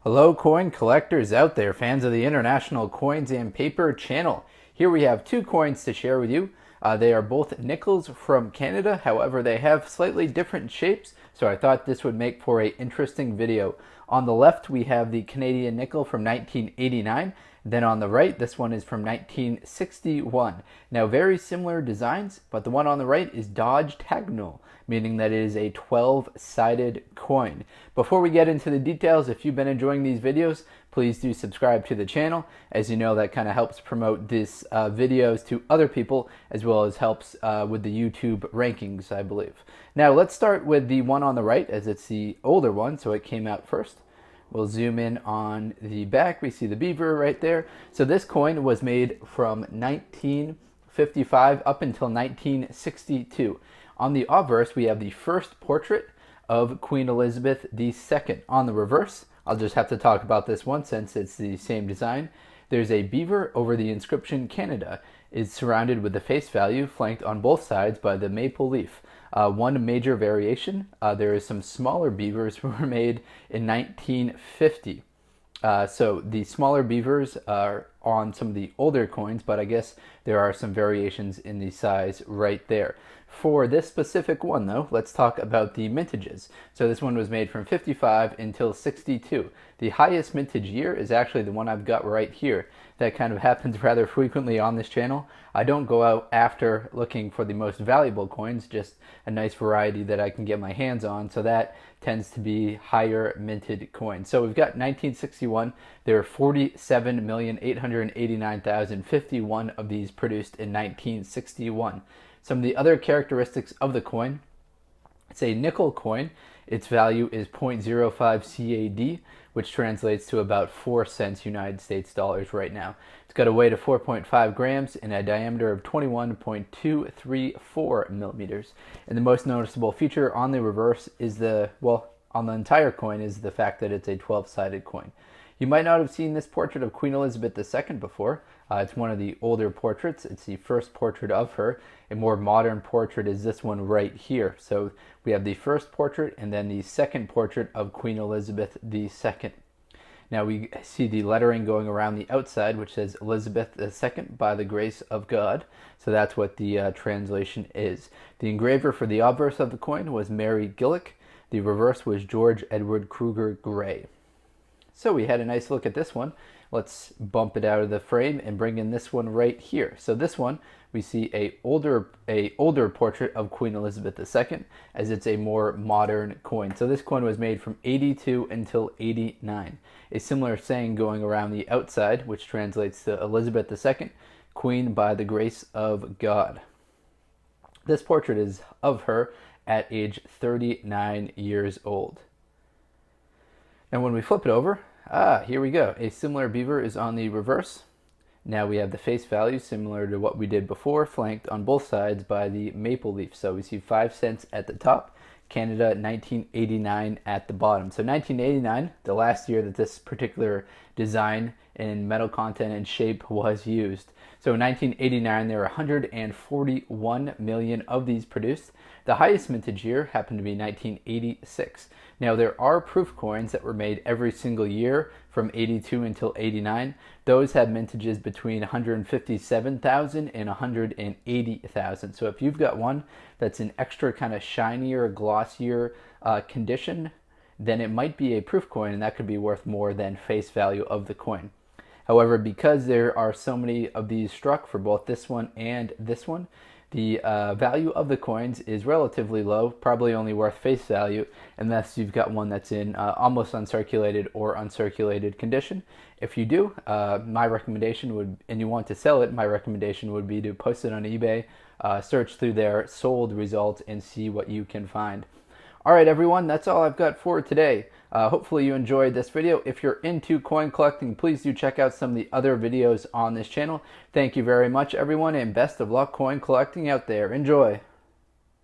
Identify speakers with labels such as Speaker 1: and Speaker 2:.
Speaker 1: Hello coin collectors out there, fans of the International Coins and Paper channel. Here we have two coins to share with you. They are both nickels from Canada, however they have slightly different shapes, so I thought this would make for an interesting video. On the left we have the Canadian nickel from 1989, then on the right this one is from 1961. Now very similar designs, but the one on the right is Dodge Tagnol, meaning that it is a 12-sided coin. Before we get into the details, if you've been enjoying these videos, please do subscribe to the channel. As you know, that kind of helps promote these videos to other people, as well as helps with the YouTube rankings, I believe. Now let's start with the one on the right, as it's the older one, so it came out first. We'll zoom in on the back. We see the beaver right there. So this coin was made from 1955 up until 1962. On the obverse, we have the first portrait of Queen Elizabeth II. On the reverse, I'll just have to talk about this one since it's the same design. There's a beaver over the inscription Canada. It's surrounded with the face value, flanked on both sides by the maple leaf. One major variation, there is some smaller beavers who were made in 1950. So the smaller beavers are on some of the older coins, but I guess there are some variations in the size right there. For this specific one though, let's talk about the mintages. So this one was made from 55 until 62. The highest mintage year is actually the one I've got right here. That kind of happens rather frequently on this channel. I don't go out after looking for the most valuable coins, just a nice variety that I can get my hands on, so that tends to be higher minted coins. So we've got 1961. There are 47,889,051 of these produced in 1961. Some of the other characteristics of the coin: it's a nickel coin. Its value is 0.05 CAD, which translates to about 4 cents United States dollars right now. It's got a weight of 4.5 grams and a diameter of 21.234 millimeters. And the most noticeable feature on the reverse is on the entire coin is the fact that it's a 12-sided coin. You might not have seen this portrait of Queen Elizabeth II before. It's one of the older portraits. It's the first portrait of her. A more modern portrait is this one right here. So we have the first portrait and then the second portrait of Queen Elizabeth II. Now we see the lettering going around the outside, which says Elizabeth II by the grace of God. So that's what the translation is. The engraver for the obverse of the coin was Mary Gillick. The reverse was George Edward Kruger Gray. So we had a nice look at this one. Let's bump it out of the frame and bring in this one right here. So this one, we see a older portrait of Queen Elizabeth II, as it's a more modern coin. So this coin was made from 82 until 89. A similar saying going around the outside, which translates to Elizabeth II, Queen by the grace of God. This portrait is of her at age 39 years old. And when we flip it over, here we go. A similar beaver is on the reverse. Now we have the face value similar to what we did before, flanked on both sides by the maple leaf. So we see 5 cents at the top, Canada 1989 at the bottom. So 1989, the last year that this particular design in metal content and shape was used. So in 1989, there were 141 million of these produced. The highest mintage year happened to be 1986. Now there are proof coins that were made every single year from 82 until 89. Those have mintages between 157,000 and 180,000. So if you've got one that's an extra kind of shinier, glossier condition, then it might be a proof coin, and that could be worth more than face value of the coin. However, because there are so many of these struck for both this one and this one, the value of the coins is relatively low, probably only worth face value, unless you've got one that's in almost uncirculated or uncirculated condition. If you do, my recommendation would, and you want to sell it, my recommendation would be to post it on eBay, search through their sold results, and see what you can find. All right, everyone, that's all I've got for today. Hopefully you enjoyed this video. If you're into coin collecting, please do check out some of the other videos on this channel. Thank you very much, everyone, and best of luck coin collecting out there. Enjoy.